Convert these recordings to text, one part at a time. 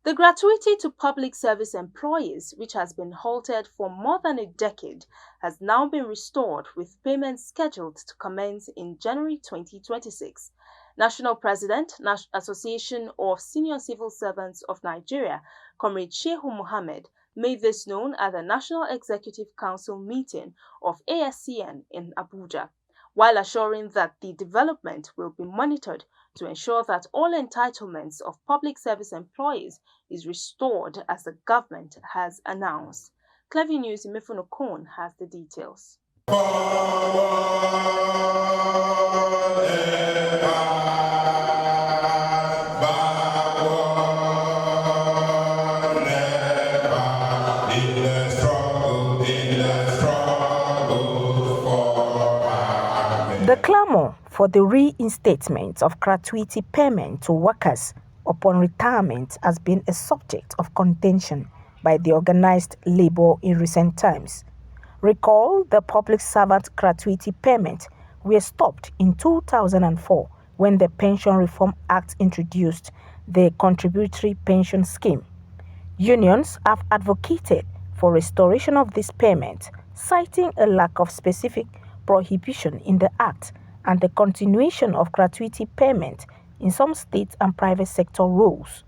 The gratuity to public service employees, which has been halted for more than a decade, has now been restored with payments scheduled to commence in January 2026. National President, Association of Senior Civil Servants of Nigeria, Comrade Shehu Mohammed, made this known at the National Executive Council meeting of Ascsn in Abuja, while assuring that the development will be monitored to ensure that all entitlements of public service employees is restored as the government has announced. Clever News Imifuno Kone has the details. The clamor for the reinstatement of gratuity payment to workers upon retirement has been a subject of contention by the organized labor in recent times. Recall the public servant gratuity payment were stopped in 2004 when the Pension Reform Act introduced the contributory pension scheme. Unions have advocated for restoration of this payment, citing a lack of specific prohibition in the Act and the continuation of gratuity payment in some state and private sector roles.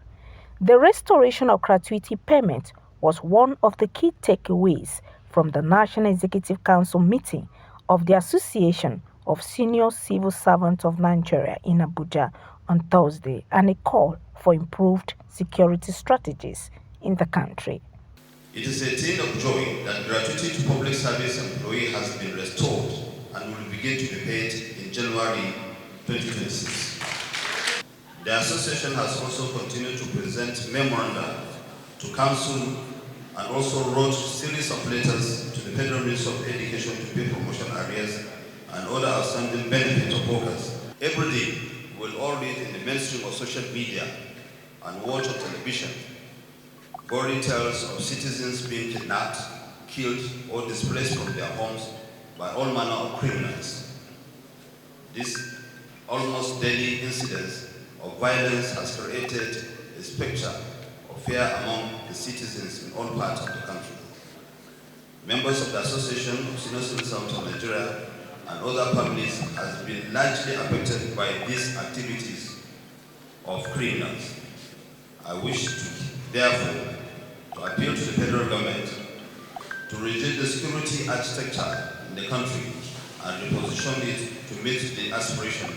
The restoration of gratuity payment was one of the key takeaways from the National Executive Council meeting of the Association of Senior Civil Servants of Nigeria in Abuja on Thursday, and a call for improved security strategies in the country. It is a thing of joy that gratuity to public service employee has been restored and will begin to be paid in January 2026. The association has also continued to present memoranda to council and also wrote a series of letters to the Federal Ministry of Education to pay promotion arrears and other outstanding benefits of workers. Every day, we'll all read in the mainstream of social media and watch on television gory tales of citizens being kidnapped, killed, or displaced from their homes by all manner of criminals. This almost daily incidence of violence has created a spectre of fear among the citizens in all parts of the country. Members of the Association of Senior Civil Servants of Nigeria and other families have been largely affected by these activities of criminals. I wish therefore to appeal to the federal government to reject the security architecture in the country and reposition it to meet the aspiration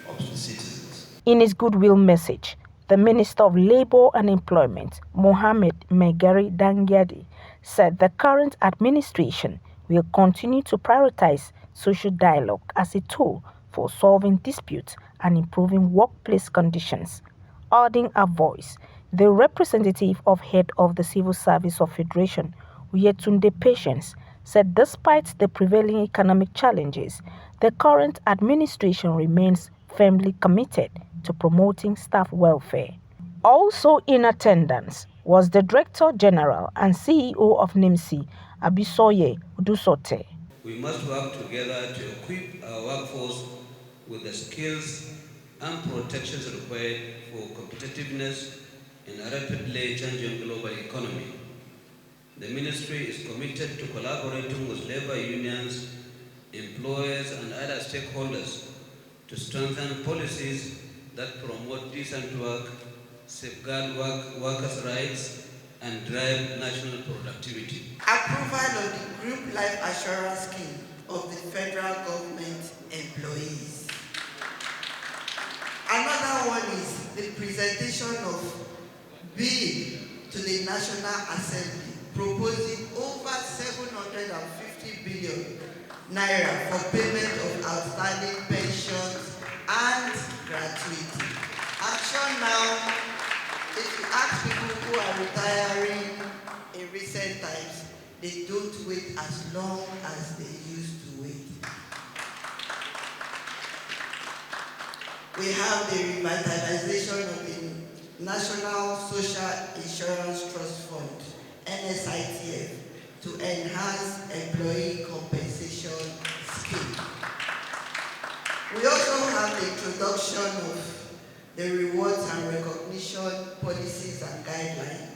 of the citizens. In his goodwill message, the Minister of Labour and Employment, Mohammed Megari Dangyadi, said the current administration will continue to prioritize social dialogue as a tool for solving disputes and improving workplace conditions. Adding a voice, the representative of head of the Civil Service of Federation, Yetunde Patience, said despite the prevailing economic challenges, the current administration remains firmly committed to promoting staff welfare. Also in attendance was the Director General and CEO of NIMSI, Abisoye Udusote. We must work together to equip our workforce with the skills and protections required for competitiveness in a rapidly changing global economy. The Ministry is committed to collaborating with labor unions, employers, and other stakeholders to strengthen policies that promote decent work, safeguard workers' rights, and drive national productivity. Approval of the Group Life Assurance Scheme of the federal government employees. Another one is the presentation of bill to the National Assembly proposing over 750 billion naira for payment of outstanding pensions and gratuity. I'm sure now, if you ask people who are retiring in recent times, they don't wait as long as they used to wait. We have the revitalization of the National Social Insurance Trust Fund, NSITF, to enhance employee compensation scheme. We also have the introduction of the rewards and recognition policies and guidelines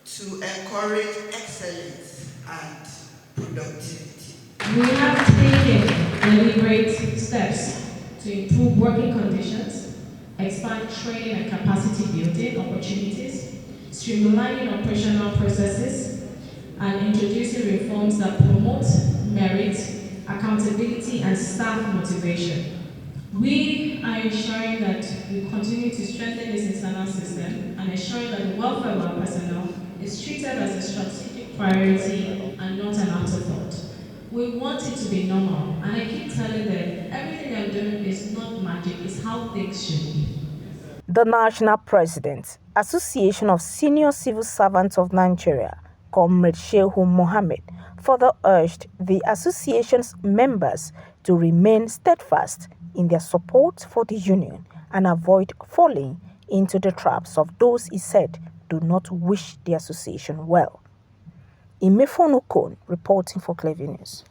to encourage excellence and productivity. We have taken deliberate steps to improve working conditions, expand training and capacity building opportunities, streamlining operational processes, and introducing reforms that promote merit, accountability, and staff motivation. We are ensuring that we continue to strengthen this internal system and ensuring that the welfare of our personnel is treated as a strategic priority and not an afterthought. We want it to be normal, and I keep telling them everything I'm doing is not magic, it's how things should be. The National President, Association of Senior Civil Servants of Nigeria, Comrade Shehu Mohammed, further urged the association's members to remain steadfast in their support for the union and avoid falling into the traps of those he said do not wish the association well. Imefonukon reporting for Clever News.